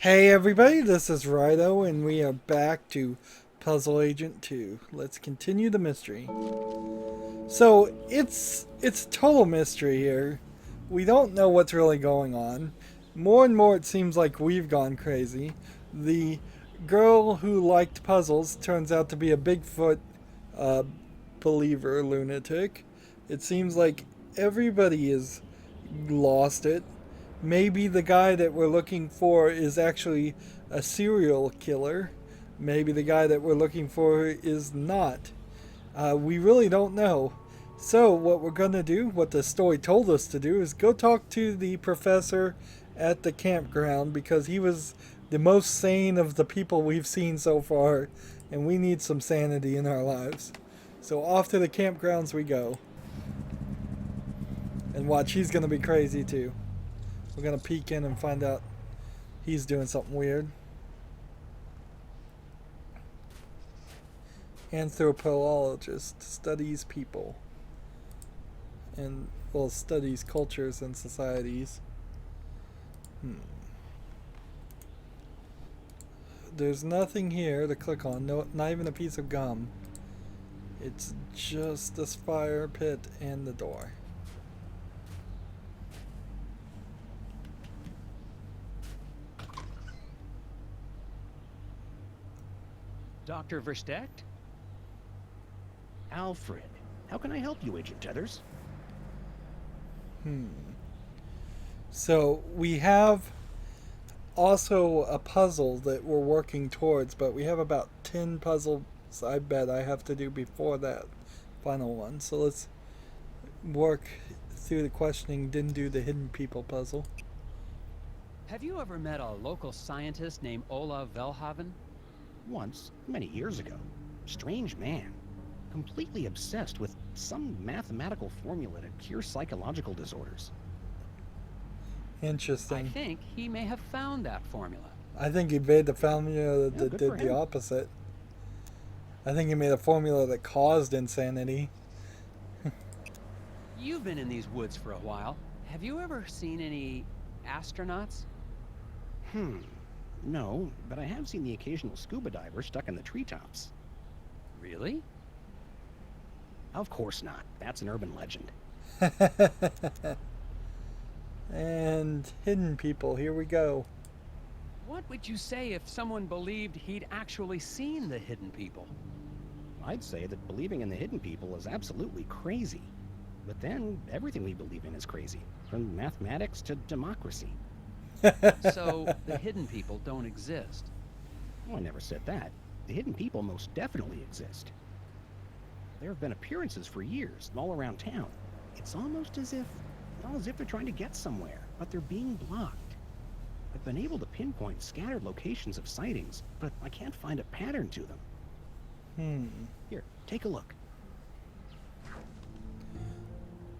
Hey everybody, this is Rydo, and we are back to Puzzle Agent 2. Let's continue the mystery. So it's total mystery here. We don't know what's really going on. More and more it seems like we've gone crazy. The girl who liked puzzles turns out to be a Bigfoot uh, believer lunatic. It seems like everybody is lost it. Maybe the guy that we're looking for is actually a serial killer. Maybe the guy that we're looking for is not. We really don't know. So, what we're going to do, what the story told us to do, is go talk to the professor at the campground because he was the most sane of the people we've seen so far, and we need some sanity in our lives. So, off to the campgrounds we go. And watch, he's going to be crazy too. We're going to peek in and find out he's doing something weird. Anthropologist studies people and, well, studies cultures and societies. There's nothing here to click on. No, not even a piece of gum. It's just this fire pit and the door. Dr. Versteckt? Alfred, how can I help you, Agent Tethers? So we have also a puzzle that we're working towards, but we have about 10 puzzles I bet I have to do before that final one. So let's work through the questioning. Didn't do the hidden people puzzle. Have you ever met a local scientist named Ola Velhaven? Once, many years ago. Strange man. Completely obsessed with some mathematical formula to cure psychological disorders. Interesting. I think he may have found that formula. I think he made the formula Yeah, that good did for the him. opposite. I think he made a formula that caused insanity. You've been in these woods for a while. Have you ever seen any astronauts? No, but I have seen the occasional scuba diver stuck in the treetops. Really? Of course not. That's an urban legend. And hidden people, here we go. What would you say if someone believed he'd actually seen the hidden people? I'd say that believing in the hidden people is absolutely crazy. But then, everything we believe in is crazy. From mathematics to democracy. So, the hidden people don't exist. Oh, I never said that. The hidden people most definitely exist. There have been appearances for years, all around town. It's almost as if they're trying to get somewhere, but they're being blocked. I've been able to pinpoint scattered locations of sightings, but I can't find a pattern to them. Here, take a look.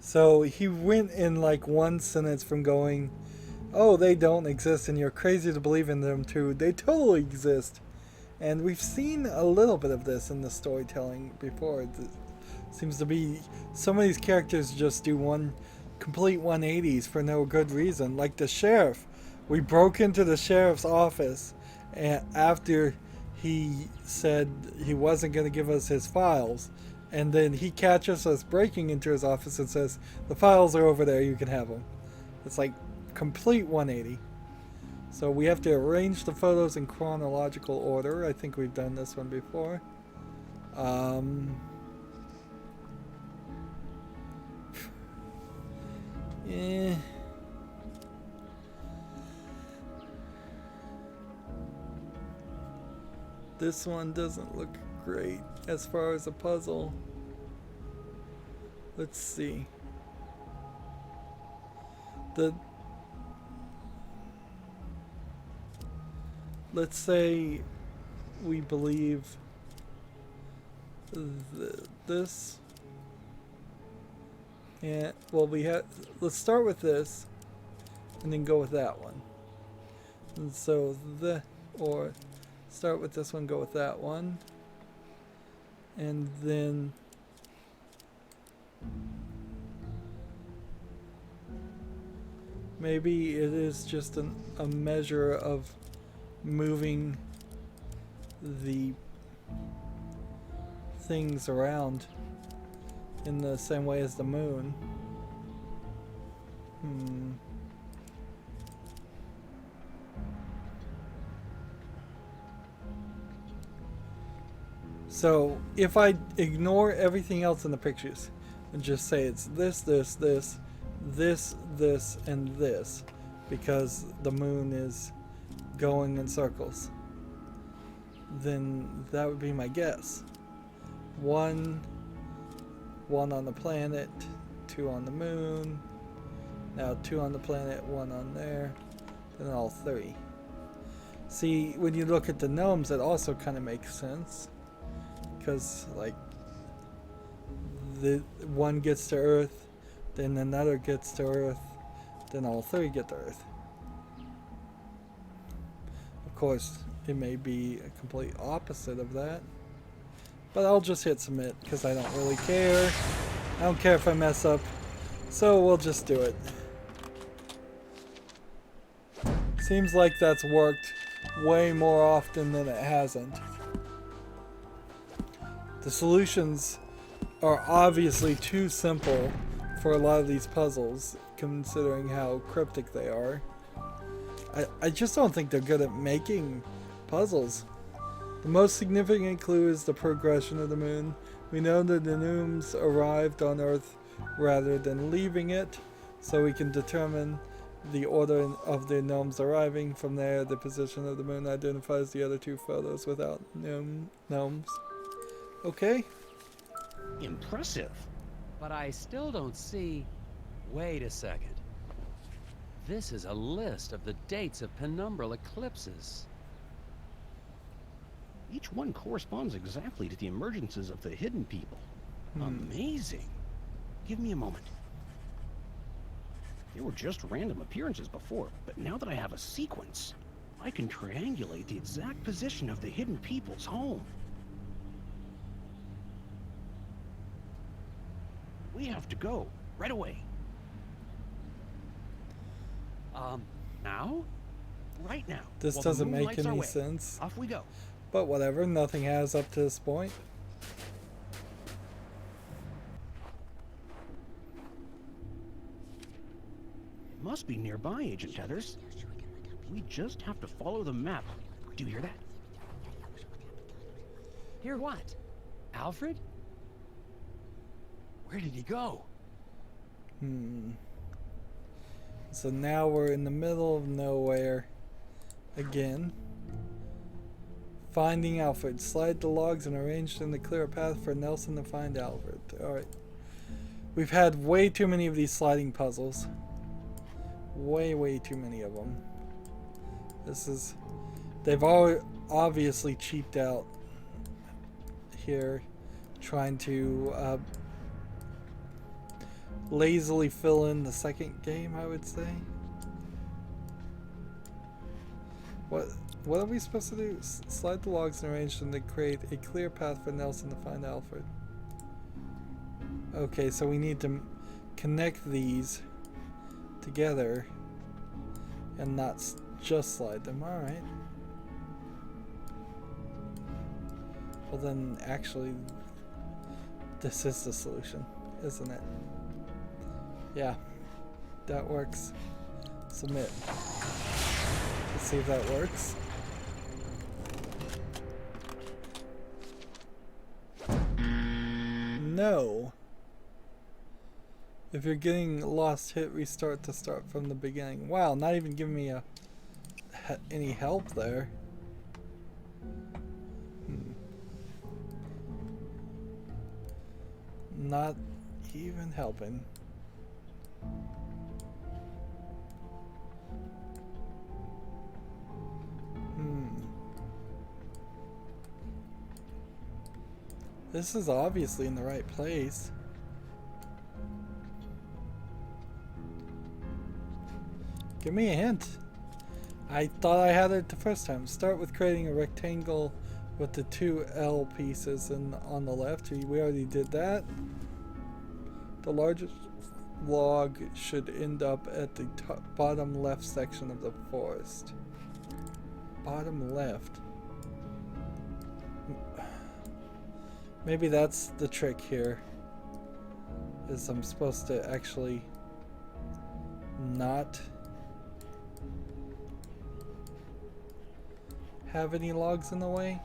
So he went in like one sentence from going, oh, they don't exist and you're crazy to believe in them too. They totally exist. And we've seen a little bit of this in the storytelling before. It seems to be some of these characters just do one complete 180s for no good reason. Like the sheriff. We broke into the sheriff's office and after he said he wasn't going to give us his files. And then he catches us breaking into his office and says, the files are over there, you can have them. It's like complete 180. So we have to arrange the photos in chronological order. I think we've done this one before. Eh. This one doesn't look great as far as a puzzle. Let's see. Let's say we believe this. Yeah, well, let's start with this and then go with that one. And so or start with this one, go with that one. And then maybe it is just a measure of moving the things around in the same way as the moon. So if I ignore everything else in the pictures and just say it's this, this, this, this, this, and this, because the moon is going in circles, then that would be my guess. One on the planet, 2 on the moon, now 2 on the planet, 1 on there, then all 3. See, when you look at the gnomes, it also kind of makes sense, because like the one gets to Earth, then another gets to Earth, then all 3 get to Earth. Of course, it may be a complete opposite of that, but I'll just hit submit because I don't really care. I don't care if I mess up, so we'll just do it. Seems like that's worked way more often than it hasn't. The solutions are obviously too simple for a lot of these puzzles, considering how cryptic they are. I just don't think they're good at making puzzles. The most significant clue is the progression of the moon. We know that the gnomes arrived on Earth rather than leaving it, so we can determine the order of the gnomes arriving. From there, the position of the moon identifies the other 2 photos without gnomes. Okay. Impressive. But I still don't see... Wait a second. This is a list of the dates of penumbral eclipses. Each one corresponds exactly to the emergences of the hidden people. Amazing. Give me a moment. They were just random appearances before, but now that I have a sequence, I can triangulate the exact position of the hidden people's home. We have to go, right away. Now? Right now. This while the doesn't moon make lights our any way. sense. Off we go. But whatever, nothing has up to this point. It must be nearby, Agent Tethers. We just have to follow the map. Do you hear that? Hear what? Alfred? Where did he go? So now we're in the middle of nowhere again. Finding Alfred. Slide the logs and arrange them to clear a path for Nelson to find Alfred. Alright. We've had way too many of these sliding puzzles. Way too many of them. This is... They've all obviously cheaped out here, trying to lazily fill in the second game, I would say. What are we supposed to do? Slide the logs and arrange them to create a clear path for Nelson to find Alfred. Okay, so we need to connect these together and not just slide them. Alright. Well then, actually, this is the solution, isn't it? Yeah, that works. Submit. Let's see if that works. No. If you're getting lost, hit restart to start from the beginning. Wow, not even giving me any help there. Not even helping. This is obviously in the right place. Give me a hint. I thought I had it the first time. Start with creating a rectangle with the 2 L pieces and on the left. We already did that. The largest log should end up at the bottom left section of the forest. bottom left. Maybe that's the trick here. Is I'm supposed to actually not have any logs in the way.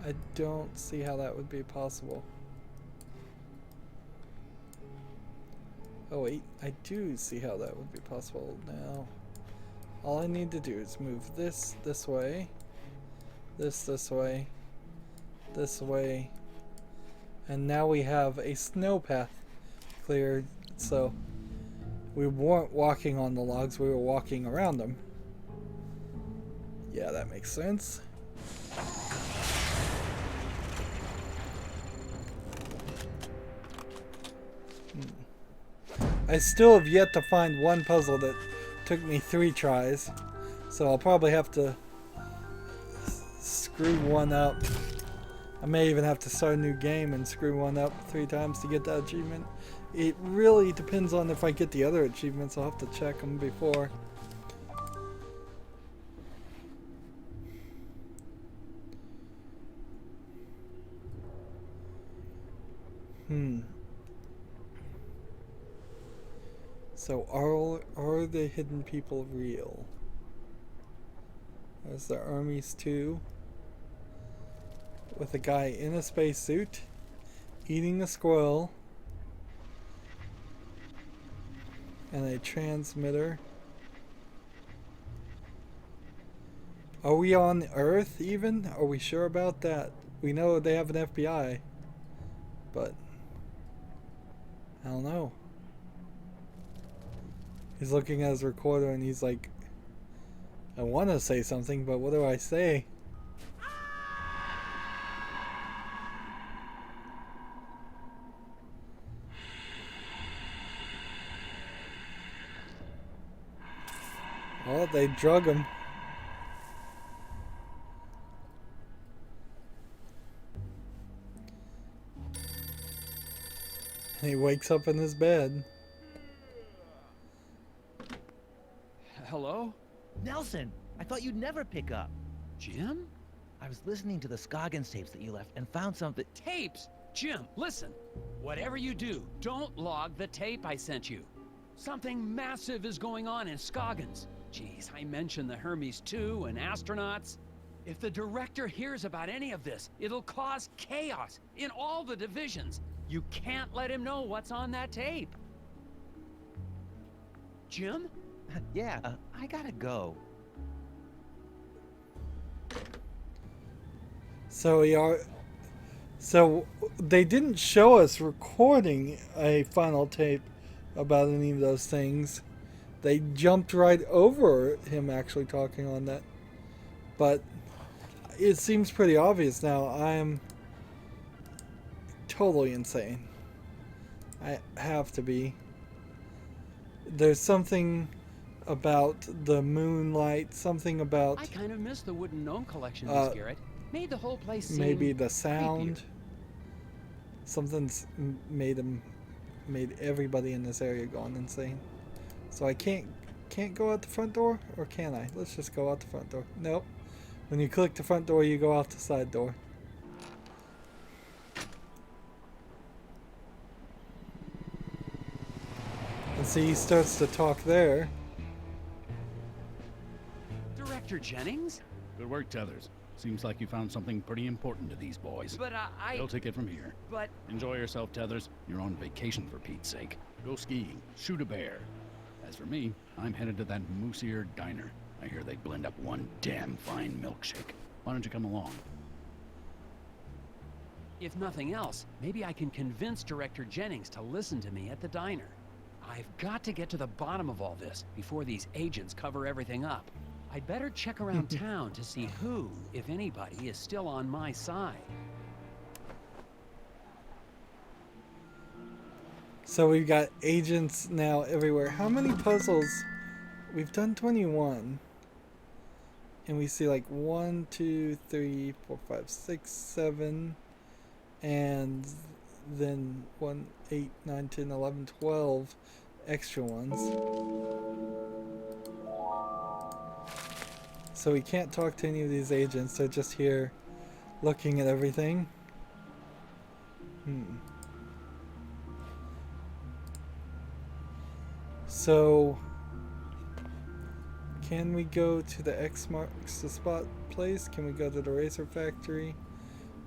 I don't see how that would be possible. Oh wait, I do see how that would be possible now. All I need to do is move this way, this way, this way, and now we have a snow path cleared, so we weren't walking on the logs, we were walking around them. Yeah, that makes sense. I still have yet to find one puzzle that took me 3 tries, so I'll probably have to screw one up. I may even have to start a new game and screw one up 3 times to get that achievement. It really depends on if I get the other achievements. I'll have to check them before. So are the hidden people real? There's the armies too, with a guy in a spacesuit eating a squirrel and a transmitter. Are we on Earth even? Are we sure about that? We know they have an FBI, but I don't know. He's looking at his recorder and he's like, I want to say something, but what do I say? Oh, they drug him. And he wakes up in his bed. Hello? Nelson, I thought you'd never pick up. Jim? I was listening to the Scoggins tapes that you left and found something. Tapes? Jim, listen. Whatever you do, don't log the tape I sent you. Something massive is going on in Scoggins. Jeez, I mentioned the Hermes 2 and astronauts. If the director hears about any of this, it'll cause chaos in all the divisions. You can't let him know what's on that tape. Jim? Yeah, I gotta go. So they didn't show us recording a final tape about any of those things. They jumped right over him actually talking on that. But it seems pretty obvious now. I am totally insane. I have to be. There's something about the moonlight, something about I kind of miss the wooden gnome collection, Miss Garrett. Made the whole place seem maybe the sound. creepier. Something's made everybody in this area going insane. So I can't go out the front door, or can I? Let's just go out the front door. Nope. When you click the front door, you go out the side door. And see, he starts to talk there. Director Jennings? Good work, Tethers. Seems like you found something pretty important to these boys. But They'll take it from here. But... Enjoy yourself, Tethers. You're on vacation for Pete's sake. Go skiing. Shoot a bear. As for me, I'm headed to that moose-eared diner. I hear they blend up one damn fine milkshake. Why don't you come along? If nothing else, maybe I can convince Director Jennings to listen to me at the diner. I've got to get to the bottom of all this before these agents cover everything up. I'd better check around town to see who, if anybody, is still on my side. So we've got agents now everywhere. How many puzzles? We've done 21. And we see like 1, 2, 3, 4, 5, 6, 7. And then 1, 8, 9, 10, 11, 12. extra ones. So we can't talk to any of these agents. They're just here looking at everything. So, can we go to the X marks the spot place? Can we go to the racer factory?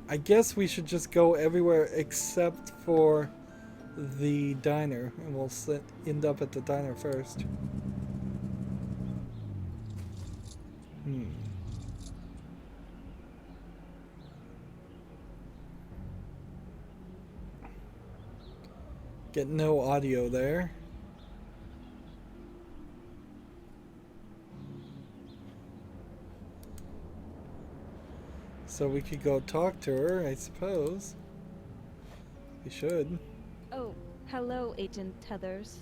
I guess we should just go everywhere except for the diner, and we'll end up at the diner first. Get no audio there. So we could go talk to her, I suppose. We should. Oh, hello, Agent Tethers.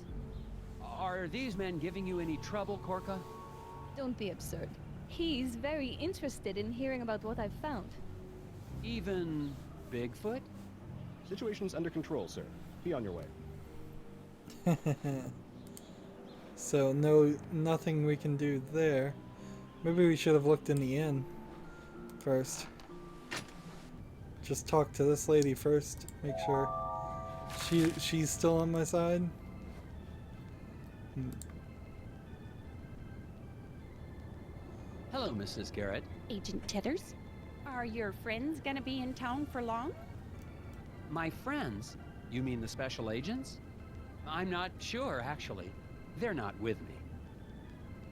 Are these men giving you any trouble, Corca? Don't be absurd. He's very interested in hearing about what I've found. Even Bigfoot? Situation's under control, sir. Be on your way. So nothing we can do there. Maybe we should have looked in the inn first. Just talk to this lady first. Make sure she's still on my side. Hello, Mrs. Garrett. Agent Tethers, are your friends gonna be in town for long? My friends? You mean the special agents? I'm not sure, actually. They're not with me.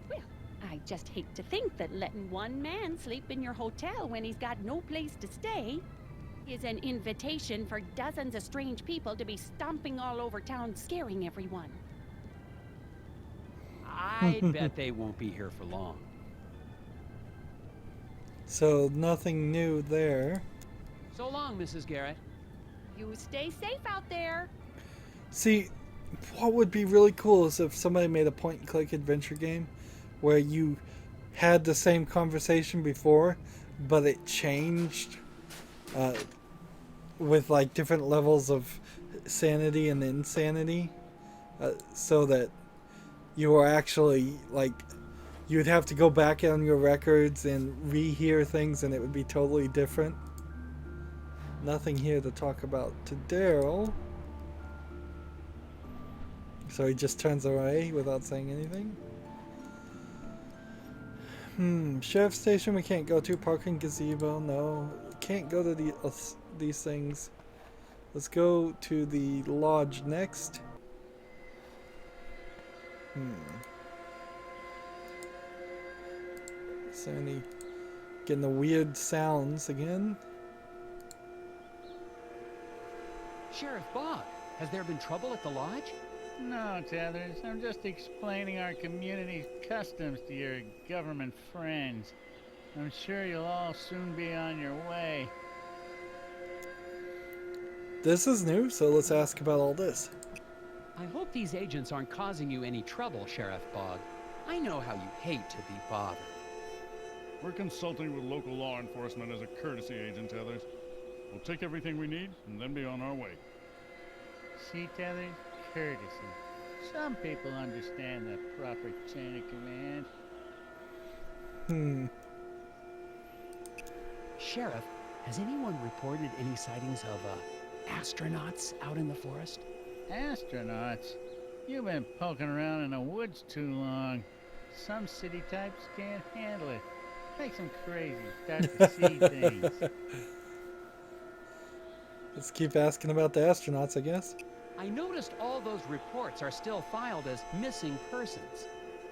Well, I just hate to think that letting one man sleep in your hotel when he's got no place to stay is an invitation for dozens of strange people to be stomping all over town, scaring everyone. I bet they won't be here for long. So nothing new there. So long, Mrs. Garrett. You stay safe out there. See, what would be really cool is if somebody made a point-and-click adventure game where you had the same conversation before, but it changed with like different levels of sanity and insanity, so that you were actually like you'd have to go back on your records and rehear things, and it would be totally different. Nothing here to talk about to Daryl. So he just turns away without saying anything. Sheriff's station we can't go to. Parking gazebo, no. Can't go to these things. Let's go to the lodge next. Is there any... Getting the weird sounds again? Sheriff Bob, has there been trouble at the lodge? No, Tethers. I'm just explaining our community's customs to your government friends. I'm sure you'll all soon be on your way. This is new, so let's ask about all this. I hope these agents aren't causing you any trouble, Sheriff Bog. I know how you hate to be bothered. We're consulting with local law enforcement as a courtesy, Agent Tethers. We'll take everything we need and then be on our way. See, Tethers? Courtesy. Some people understand the proper chain of command. Sheriff, has anyone reported any sightings of astronauts out in the forest? Astronauts? You've been poking around in the woods too long. Some city types can't handle it. Makes them crazy, start to see things. Let's keep asking about the astronauts, I guess. I noticed all those reports are still filed as missing persons.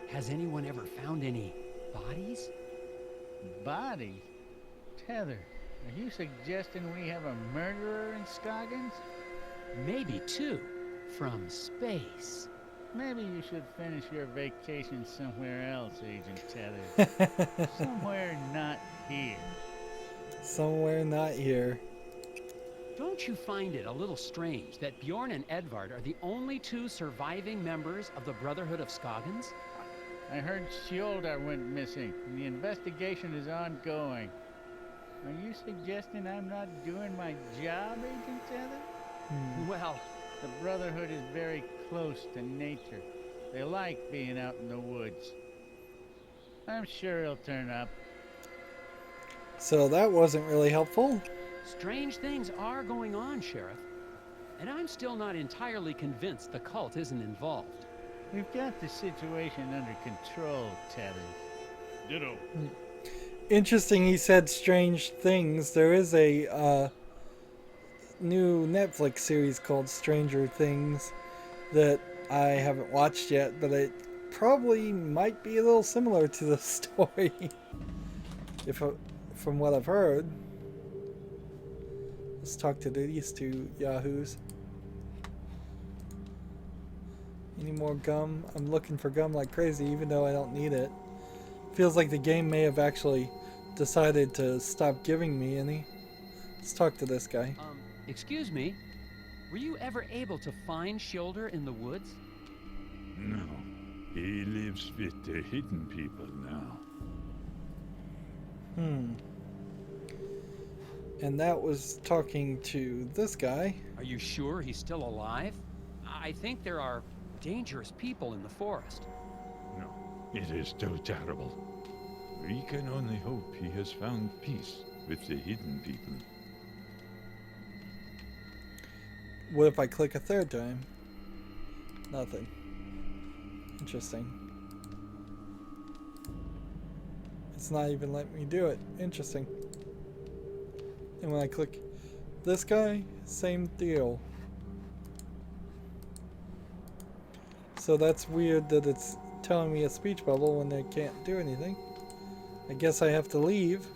Has anyone ever found any bodies? Bodies? Tether, are you suggesting we have a murderer in Scoggins? Maybe two, from space. Maybe you should finish your vacation somewhere else, Agent Tether. Somewhere not here. Somewhere not here. Don't you find it a little strange that Bjorn and Edvard are the only two surviving members of the Brotherhood of Scoggins? I heard Skjoldar went missing, and the investigation is ongoing. Are you suggesting I'm not doing my job, Agent Tether? Well, The Brotherhood is very close to nature. They like being out in the woods. I'm sure he'll turn up. So that wasn't really helpful. Strange things are going on, Sheriff. And I'm still not entirely convinced the cult isn't involved. We've got the situation under control, Tethers. Ditto. Interesting he said strange things. There is a new Netflix series called Stranger Things that I haven't watched yet, but it probably might be a little similar to the story. From what I've heard. Let's talk to these two yahoos. Any more gum? I'm looking for gum like crazy, even though I don't need it. Feels like the game may have actually decided to stop giving me any. Let's talk to this guy. Excuse me. Were you ever able to find Shoulder in the woods? No. He lives with the hidden people now. And that was talking to this guy. Are you sure he's still alive? I think there are dangerous people in the forest. No, it is too terrible. We can only hope he has found peace with the hidden people. What if I click a third time? Nothing. Interesting. It's not even letting me do it. Interesting. And when I click this guy, same deal. So that's weird that it's telling me a speech bubble when they can't do anything. I guess I have to leave.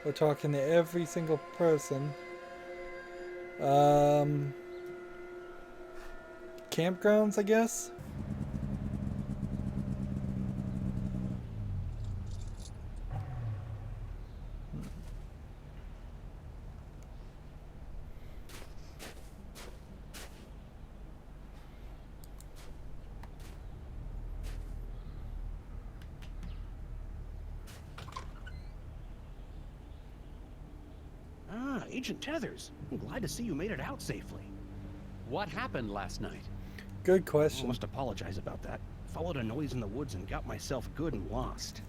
We're talking to every single person. Campgrounds, I guess? Agent Tethers, I'm glad to see you made it out safely. What happened last night? Good I question. must apologize about that. Followed a noise in the woods and got myself good and lost.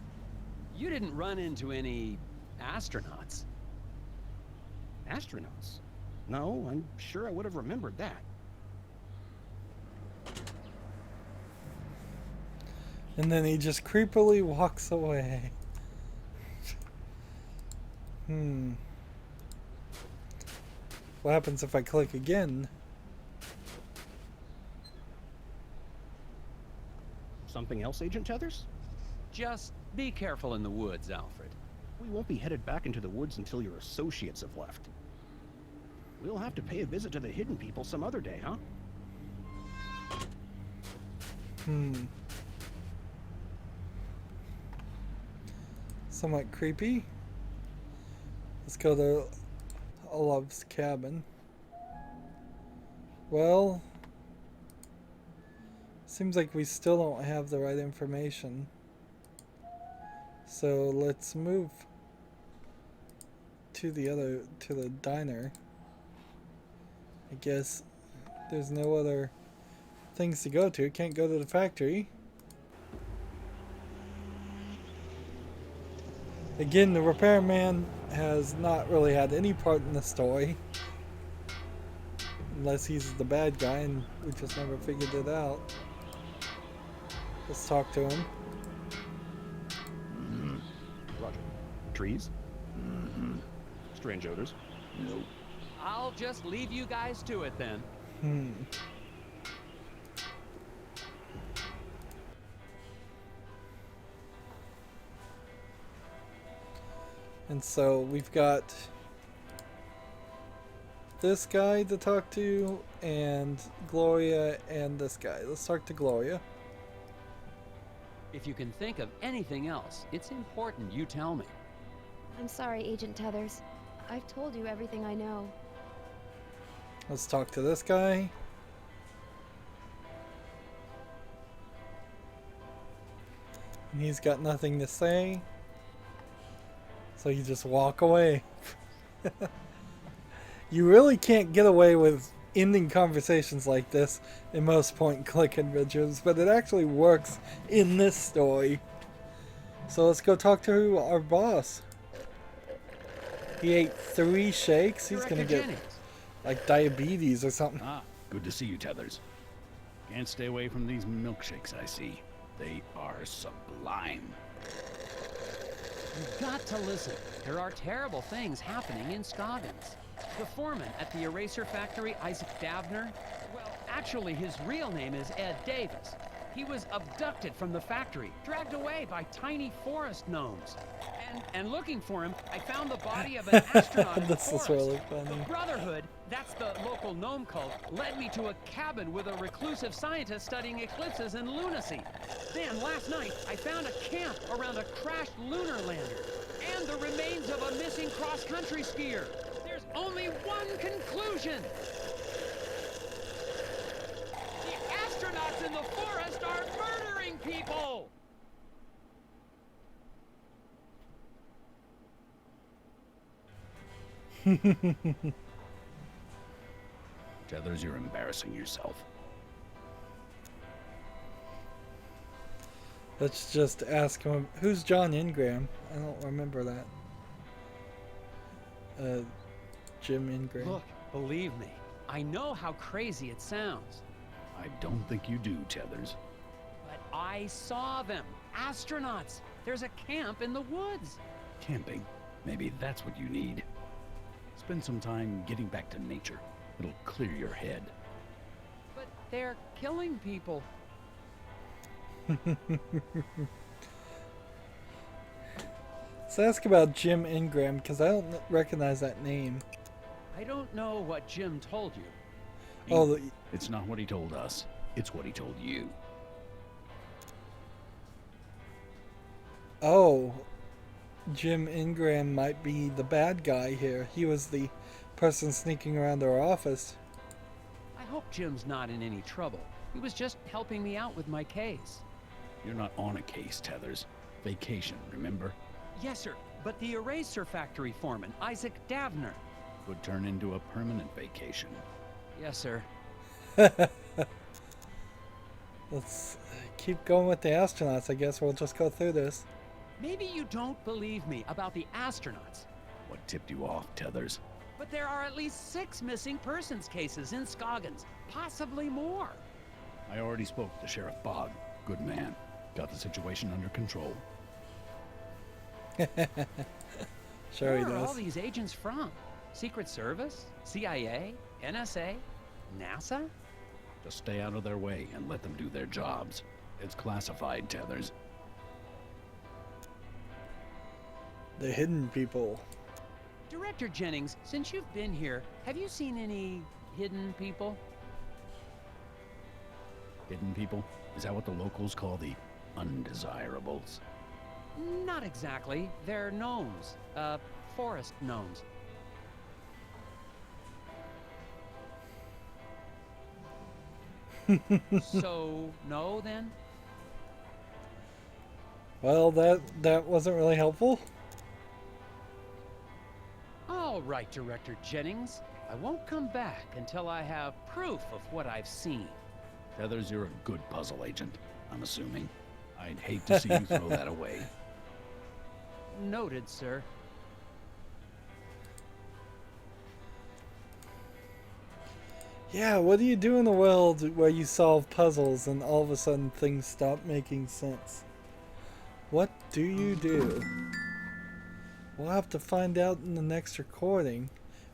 You didn't run into any astronauts? Astronauts? No, I'm sure I would have remembered that. And then he just creepily walks away. What happens if I click again? Something else, Agent Tethers? Just be careful in the woods, Alfred. We won't be headed back into the woods until your associates have left. We'll have to pay a visit to the hidden people some other day, huh? Somewhat creepy. Let's go to Olaf's cabin. Well, seems like we still don't have the right information. So let's move to the diner. I guess there's no other things to go to. Can't go to the factory. Again, the repairman has not really had any part in the story. Unless he's the bad guy and we just never figured it out. Let's talk to him. Roger. Trees? Strange odors? Nope. I'll just leave you guys to it then. And so we've got this guy to talk to, and Gloria, and this guy. Let's talk to Gloria. If you can think of anything else, it's important you tell me. I'm sorry, Agent Tethers. I've told you everything I know. Let's talk to this guy. And he's got nothing to say. So you just walk away. You really can't get away with ending conversations like this in most point-and-click adventures, but it actually works in this story. So let's go talk to our boss. He ate 3 shakes. He's Director gonna get Jennings. like diabetes or something. Ah, good to see you, Tethers. Can't stay away from these milkshakes I see. They are sublime. You've got to listen. There are terrible things happening in Scoggins. The foreman at the eraser factory, Isaac Davner, well, actually his real name is Ed Davis. He was abducted from the factory, dragged away by tiny forest gnomes. And looking for him, I found the body of an astronaut in the This is forest. really funny. The Brotherhood, that's the local gnome cult, led me to a cabin with a reclusive scientist studying eclipses and lunacy. Then, last night, I found a camp around a crashed lunar lander and the remains of a missing cross-country skier. There's only one conclusion. The astronauts in the forest are murdering people! Tethers, you're embarrassing yourself. Let's just ask him. Who's John Ingram? I don't remember that. Jim Ingram. Look, believe me, I know how crazy it sounds, I don't think you do, Tethers. but I saw them. Astronauts. There's a camp in the woods. Camping. Maybe that's what you need. Spend some time getting back to nature. It'll clear your head. But they're killing people. Let's ask about Jim Ingram, because I don't recognize that name. I don't know what Jim told you. Oh, It's not what he told us. It's what he told you. oh, Jim Ingram might be the bad guy here. He was the person sneaking around our office. I hope Jim's not in any trouble. He was just helping me out with my case. You're not on a case, Tethers. Vacation, remember? Yes, sir. But the eraser factory foreman, Isaac Davner. Could turn into a permanent vacation. Yes, sir. Let's keep going with the astronauts. I guess we'll just go through this. Maybe you don't believe me about the astronauts, What tipped you off, Tethers? but there are at least 6 missing persons cases in Scoggins, possibly more. I already spoke to Sheriff Bogg. Good man. Got the situation under control. Sure he Where are all does. these agents from? Secret Service? CIA? NSA? NASA? Just stay out of their way and let them do their jobs. It's classified, Tethers. The hidden people. Director Jennings, since you've been here, have you seen any hidden people? Hidden people? Is that what the locals call the undesirables? Not exactly. They're gnomes. Forest gnomes. So, no then? Well, that wasn't really helpful. All right, Director Jennings. I won't come back until I have proof of what I've seen. Tethers, you're a good puzzle agent, I'm assuming. I'd hate to see you throw that away. Noted, sir. Yeah, what do you do in the world where you solve puzzles and all of a sudden things stop making sense? What do you do? We'll have to find out in the next recording.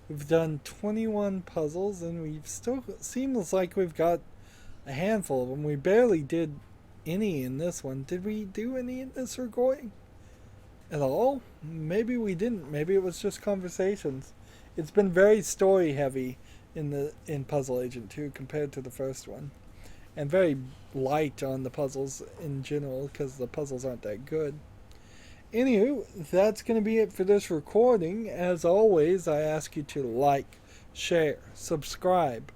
We've done 21 puzzles and we've still seems like we've got a handful of them. We barely did any in this one. Did we do any in this recording? At all? Maybe we didn't. Maybe it was just conversations. It's been very story heavy in Puzzle Agent 2 compared to the first one. And very light on the puzzles in general because the puzzles aren't that good. Anywho, that's going to be it for this recording. As always, I ask you to like, share, subscribe,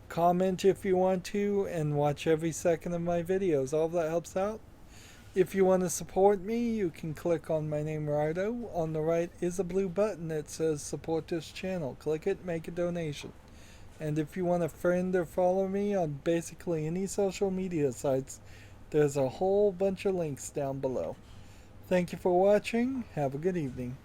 comment if you want to, and watch every second of my videos. All of that helps out. If you want to support me, you can click on my name, Rydo. On the right is a blue button that says support this channel. Click it, make a donation. And if you want to friend or follow me on basically any social media sites, there's a whole bunch of links down below. Thank you for watching. Have a good evening.